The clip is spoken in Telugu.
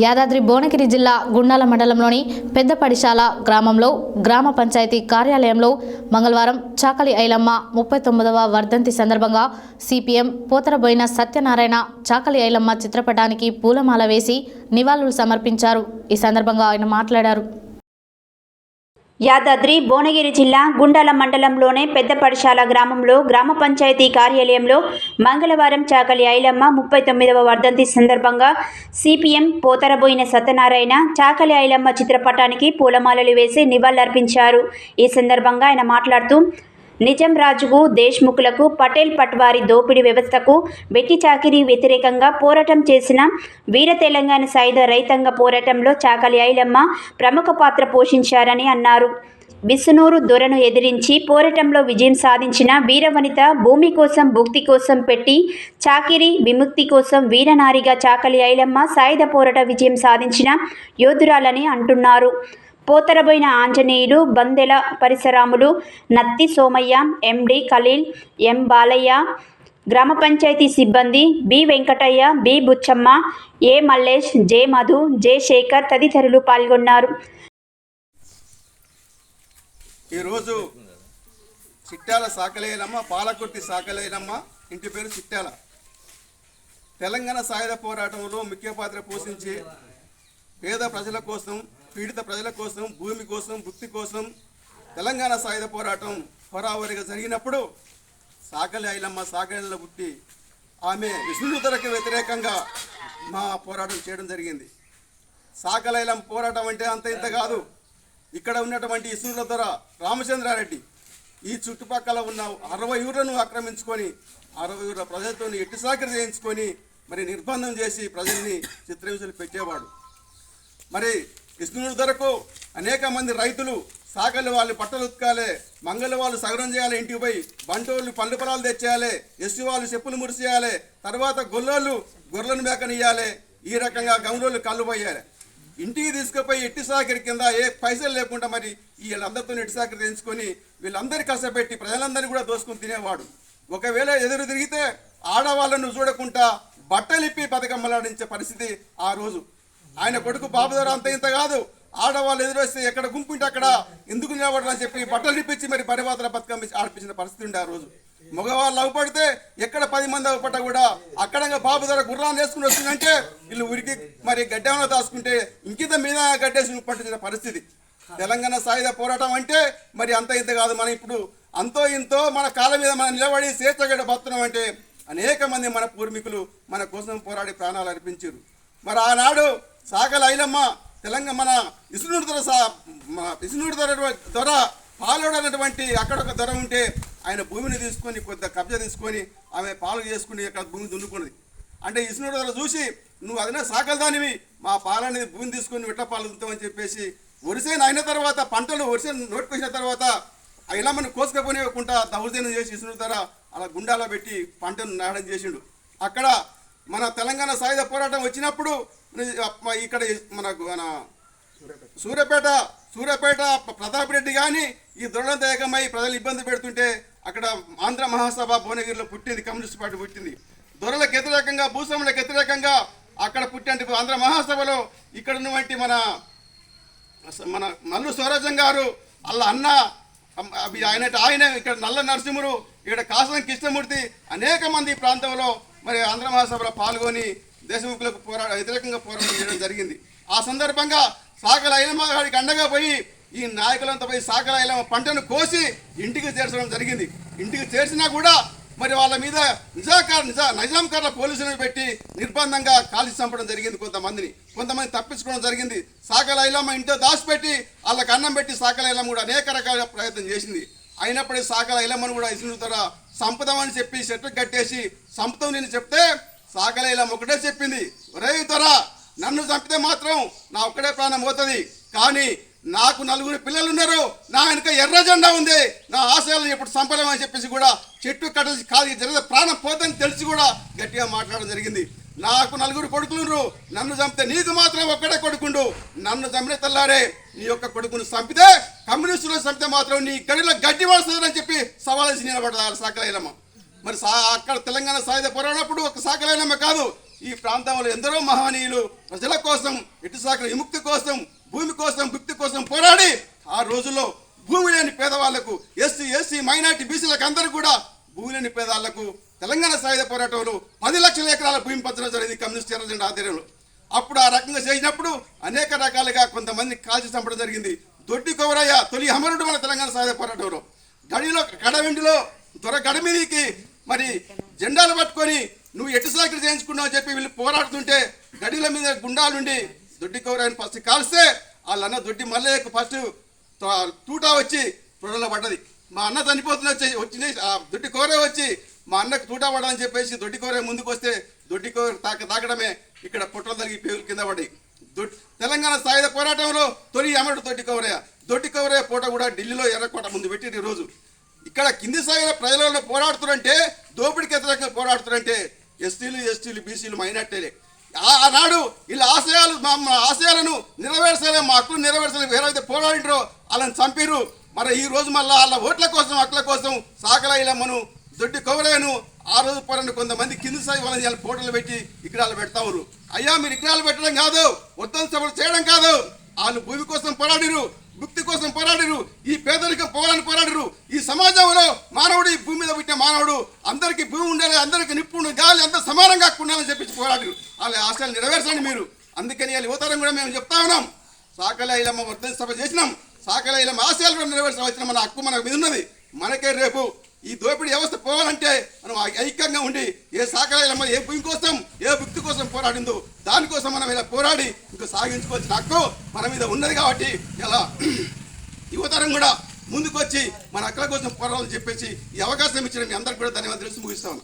యాదాద్రి భువనగిరి జిల్లా గుండాల మండలంలోని పెద్దపడిశాల గ్రామంలో గ్రామ పంచాయతీ కార్యాలయంలో మంగళవారం చాకలి ఐలమ్మ 39వ వర్ధంతి సందర్భంగా సిపిఎం పోతరబోయిన సత్యనారాయణ చాకలి ఐలమ్మ చిత్రపటానికి పూలమాల వేసి నివాళులు సమర్పించారు. ఈ సందర్భంగా ఆయన మాట్లాడారు. యాదాద్రి భువనగిరి జిల్లా గుండాల మండలంలోని పెద్దపడిశాల గ్రామంలో గ్రామ పంచాయతీ కార్యాలయంలో మంగళవారం చాకలి ఐలమ్మ 39వ వర్ధంతి సందర్భంగా సిపిఎం పోతరబోయిన సత్యనారాయణ చాకలి ఐలమ్మ చిత్రపటానికి పూలమాలలు వేసి నివాళులర్పించారు. ఈ సందర్భంగా ఆయన మాట్లాడుతూ నిజాం రాజుకు, దేశ్ముఖులకు, పటేల్ పట్వారీ దోపిడీ వ్యవస్థకు, వెట్టి చాకిరీ వ్యతిరేకంగా పోరాటం చేసిన వీర తెలంగాణ సాయుధ రైతాంగ పోరాటంలో చాకలి ఐలమ్మ ప్రముఖ పాత్ర పోషించారని అన్నారు. బిసునూరు దొరను ఎదిరించి పోరాటంలో విజయం సాధించిన వీరవనిత, భూమి కోసం భుక్తి కోసం పెట్టి చాకిరీ విముక్తి కోసం వీరనారిగా చాకలి ఐలమ్మ సాయుధ పోరాట విజయం సాధించిన యోధురాలని అంటున్నారు. పోతరబోయిన ఆంజనేయులు, బందెల పరిసరాములు, నత్తి సోమయ్య, ఎండి ఖలీల్, ఎం బాలయ్య, గ్రామ పంచాయతీ సిబ్బంది బి వెంకటయ్య, బి బుచ్చమ్మ, ఏ మల్లేష్, జె మధు, జె శేఖర్ తదితరులు పాల్గొన్నారు. ఈరోజు చిట్యాల చాకలి ఐలమ్మ, పాలకుర్తి చాకలి ఐలమ్మ ఇంటి పేరు చిట్యాల. తెలంగాణ సాయుధ పోరాటంలో ముఖ్య పాత్ర పోషించి పేద ప్రజల కోసం, పీడిత ప్రజల కోసం, భూమి కోసం, భుక్తి కోసం తెలంగాణ సాయుధ పోరాటం హోరావరిగా జరిగినప్పుడు చాకలి ఐలమ్మ సాకలిలో పుట్టి ఆమె విష్ణుధరకు వ్యతిరేకంగా మా పోరాటం చేయడం జరిగింది. చాకలి ఐలమ్మ పోరాటం అంటే అంత ఇంత కాదు. ఇక్కడ ఉన్నటువంటి విష్ణుల ద్వారా రామచంద్రారెడ్డి ఈ చుట్టుపక్కల ఉన్న 60 ఊర్లను ఆక్రమించుకొని 60 ఊర్ల ప్రజలతో ఎట్టి సాకరి చేయించుకొని మరి నిర్బంధం చేసి ప్రజల్ని చిత్రహింసలు పెట్టేవాడు. మరి విష్ణువుల ధరకు అనేక మంది రైతులు సాకలి వాళ్ళు బట్టలు ఉతకాలి, మంగళ వాళ్ళు సగరం చేయాలి, ఇంటికి పోయి బంటోళ్ళు పండ్ల పొలాలు తెచ్చేయాలి, ఎస్సీ వాళ్ళు చెప్పులు మురిసేయాలి, తర్వాత గొల్లోళ్ళు గొర్రెలను మేకనియ్యాలి, ఈ రకంగా గౌరోళ్ళు కళ్ళు పోయాలి. ఇంటికి తీసుకుపోయి ఎట్టి సాకరి కింద ఏ పైసలు లేకుండా మరి వీళ్ళందరితో ఎట్టి సాకరి తెంచుకొని వీళ్ళందరినీ కష్టపెట్టి ప్రజలందరినీ కూడా దోసుకొని తినేవాడు. ఒకవేళ ఎదురు తిరిగితే ఆడవాళ్ళను చూడకుండా బట్టలిప్పి బతుకమ్మలాడించే పరిస్థితి ఆ రోజు. ఆయన కొడుకు బాబుదారు అంత ఇంత కాదు, ఆడవాళ్ళు ఎదురొస్తే ఎక్కడ గుంపుంటే అక్కడ ఎందుకు నిలబడాలని చెప్పి బట్టలు ఇప్పించి మరి పరివాతల బతుకమ్మ ఆడిపించిన పరిస్థితి ఉండే ఆ రోజు. మగవాళ్ళు అవ్వపడితే ఎక్కడ 10 మంది అవ్వపడ్డా కూడా అక్కడంగా బాబుదార గుర్రాన్ని వేసుకుని వస్తుందంటే వీళ్ళు ఉరికి మరి గడ్డేమన్నా దాచుకుంటే ఇంకింత మీద గడ్డేసి పట్టించిన పరిస్థితి. తెలంగాణ సాయుధ పోరాటం అంటే మరి అంత ఇంత కాదు. మనం ఇప్పుడు అంతో ఇంతో మన కాళ్ళ మీద మనం నిలబడి స్వేచ్ఛగడ్డ బతున్నాం అంటే అనేక మంది మన పూర్వీకులు మన కోసం పోరాడి ప్రాణాలు అర్పించారు. మరి ఆనాడు చాకలి ఐలమ్మ తెలంగాణ మన విష్ణుడి దొర పాలోడనటువంటి అక్కడొక దొర ఉంటే ఆయన భూమిని తీసుకొని కొద్దిగా కబ్జా తీసుకొని ఆమె పాలు చేసుకుని అక్కడ భూమి దున్నుకున్నది. అంటే విష్ణుడి దొర చూసి నువ్వు అదనే చాకలి దానివి, మా పాలనేది భూమిని తీసుకొని విట్ల పాలు దున్నుతామని చెప్పేసి వరిసేను అయిన తర్వాత పంటలు వరిసేను నోటుకొచ్చిన తర్వాత ఐలమ్మను కోసుకపోనివ్వకుండా దౌర్జన్యం చేసి విష్ణుడి దొర అలా గుండాలో పెట్టి పంటను నాడడం చేసిండు. అక్కడ మన తెలంగాణ సాయుధ పోరాటం వచ్చినప్పుడు ఇక్కడ మన సూర్యాపేట ప్రతాప్ రెడ్డి కానీ ఈ దొరలంతా ఏకమై ప్రజలు ఇబ్బంది పెడుతుంటే అక్కడ ఆంధ్ర మహాసభ భువనగిరిలో పుట్టింది, కమ్యూనిస్ట్ పార్టీ పుట్టింది. దొరలకు వ్యతిరేకంగా, భూస్వాములకు వ్యతిరేకంగా అక్కడ పుట్టిన ఆంధ్ర మహాసభలో ఇక్కడ ఉన్నటువంటి మన మల్లు స్వరాజం గారు వాళ్ళ అన్న ఆయన ఇక్కడ నల్ల నరసింహుడు, ఇక్కడ కాసం కృష్ణమూర్తి అనేక మంది ఈ ప్రాంతంలో మరి ఆంధ్ర మహాసభలో పాల్గొని దేశముఖులకు వ్యతిరేకంగా పోరాటం చేయడం జరిగింది. ఆ సందర్భంగా చాకలి ఐలమ్మ గారికి అండగా పోయి ఈ నాయకులంతా పోయి చాకలి ఐలమ్మ పంటను కోసి ఇంటికి చేర్చడం జరిగింది. ఇంటికి చేర్చినా కూడా మరి వాళ్ళ మీద నిజాంకార్ల పోలీసులను పెట్టి నిర్బంధంగా కాల్చి చంపడం జరిగింది. కొంతమంది తప్పించుకోవడం జరిగింది. చాకలి ఐలమ్మ ఇంట్లో దాచిపెట్టి వాళ్ళకి అన్నం పెట్టి చాకలి ఐలమ్మ కూడా అనేక రకాల ప్రయత్నం చేసింది. అయినప్పటికీ చాకలి ఐలమ్మను కూడా ఇసుని ద్వారా సంపుదామని చెప్పి చెట్టు కట్టేసి సంపుతాం నేను చెప్తే చాకలి ఐలమ్మ ఒకటే చెప్పింది, ఒరే త్వర నన్ను చంపితే మాత్రం నా ఒక్కడే ప్రాణం పోతుంది, కానీ నాకు 4 పిల్లలు ఉన్నారు, నా వెనుక ఎర్ర జెండా ఉంది, నా ఆశయాలను ఎప్పుడు చంపలేమని చెప్పేసి కూడా చెట్టు కట్టేసి కాదు జరిగితే ప్రాణం పోతుందని తెలిసి కూడా గట్టిగా మాట్లాడడం జరిగింది. నాకు 4 కొడుకులు, నన్ను చంపితే నీకు మాత్రం ఒక్కడే కొడుకుండు, నన్ను చంపిన తెల్లారే నీ యొక్క కొడుకును చంపితే కమ్యూనిస్టులు చంపితే మాత్రం నీ గడిలో గడ్డి వస్తుందని చెప్పి సవాలేసి నిలబడ్డారు చాకలి ఐలమ్మ. మరి అక్కడ తెలంగాణ సాయుధ పోరాడినప్పుడు ఒక చాకలి ఐలమ్మ కాదు, ఈ ప్రాంతంలో ఎందరో మహనీయులు ప్రజల కోసం ఇటుసాకల విముక్తి కోసం భూమి కోసం భుక్తి కోసం పోరాడి ఆ రోజుల్లో భూమి లేని పేదవాళ్లకు ఎస్సీ మైనార్టీ బీసీలకు అందరూ కూడా భూమి లేని పేదవాళ్లకు తెలంగాణ సాయుధ పోరాటంలో 10 లక్షల ఎకరాల భూమి పంచడం జరిగింది కమ్యూనిస్ట్ ఎర్రజెండా ఆధ్వర్యంలో. అప్పుడు ఆ రకంగా చేసినప్పుడు అనేక రకాలుగా కొంతమంది కాల్చి చంపడం జరిగింది. దొడ్డి కొమరయ్య తొలి అమరుడు మన తెలంగాణ సాయుధ పోరాటంలో. గడవెండిలో దొర గడ మీదకి మరి జెండాలు పట్టుకొని నువ్వు ఎటు సాకిలు చేయించుకున్నావు చెప్పి వీళ్ళు పోరాడుతుంటే గడిల మీద గుండాలుండి దొడ్డి కొమరయ్యని ఫస్ట్ కాల్స్తే వాళ్ళన్న దొడ్డి మల్లయ్యకు ఫస్ట్ తూటా వచ్చి తొడలో పడ్డది. మా అన్న చనిపోతున్న వచ్చింది ఆ దొడ్డి కొమరయ్య వచ్చి మా అన్నకు తూటా పడాలని చెప్పేసి దొడ్డి కొమరయ్య ముందుకు వస్తే దొడ్డి కొమరయ్య తాకడమే ఇక్కడ పొట్టలు తగిలి పేగులు కింద పడి తెలంగాణ సాయుధ పోరాటంలో తొలి అమరుడు దొడ్డి కొమరయ్య పూట కూడా ఢిల్లీలో ఎర్రకోట ముందు పెట్టిరు. ఈరోజు ఇక్కడ కింది స్థాయిలో ప్రజలలో పోరాడుతున్నారంటే దోపిడికి వ్యతిరేకంగా పోరాడుతున్నారంటే ఎస్టీలు బీసీలు మైనార్టీలే. ఆనాడు ఇలా ఆశయాలను నెరవేర్చలేము, మా హక్కులు నెరవేర్చలేము. ఎవరైతే పోరాడినరో వాళ్ళని చంపిరు. మరి ఈ రోజు మళ్ళీ వాళ్ళ ఓట్ల కోసం హక్కుల కోసం సాకల ఐలమ్మను దొడ్డి కొమరయ్యను ఆ రోజు పోరాడిన కొంతమంది కింది స్థాయి వాళ్ళని వాళ్ళ ఫోటోలు పెట్టి విగ్రహాలు పెడతారు. అయ్యా మీరు విగ్రహాలు పెట్టడం కాదు, వద్దం సభలు చేయడం కాదు. వాళ్ళు భూమి కోసం పోరాడిరు, భుక్తి కోసం పోరాడిరు, ఈ పేదరికం పోవాలని పోరాడిరు. ఈ సమాజంలో మానవుడు ఈ భూమి మీద పుట్టిన మానవుడు అందరికీ భూమి ఉండాలి, అందరికీ నిప్పు గాలి అంతా సమానంగా ఉండాలని చెప్పి పోరాడిరు. వాళ్ళ ఆశయాలు నెరవేర్చండి మీరు. అందుకని వాళ్ళ యువతరం కూడా మేము చెప్తా ఉన్నాం, సాకల ఐలమ్మ వర్ధంతి సభ చేసినాం, సాకల ఐలమ్మ ఆశయాలు కూడా నెరవేర్చవలసిన మన హక్కు మనకు మీద ఉన్నది. మనకే రేపు ఈ దోపిడీ వ్యవస్థ పోవాలంటే మనం ఐక్యంగా ఉండి ఏ సాకల ఐలమ్మ ఏ భూమి కోసం ఏ భుక్తి కోసం పోరాడిందో దానికోసం మనం ఇలా పోరాడి ఇంకా సాగించుకోవాల్సిన హక్కు మన మీద ఉన్నది. కాబట్టి ఇలా యువతరం కూడా ముందుకొచ్చి మన హక్కుల కోసం పోరాడాలని చెప్పేసి ఈ అవకాశం ఇచ్చిన మీ అందరికీ కూడా ధన్యవాదాలు ముగిస్తాను.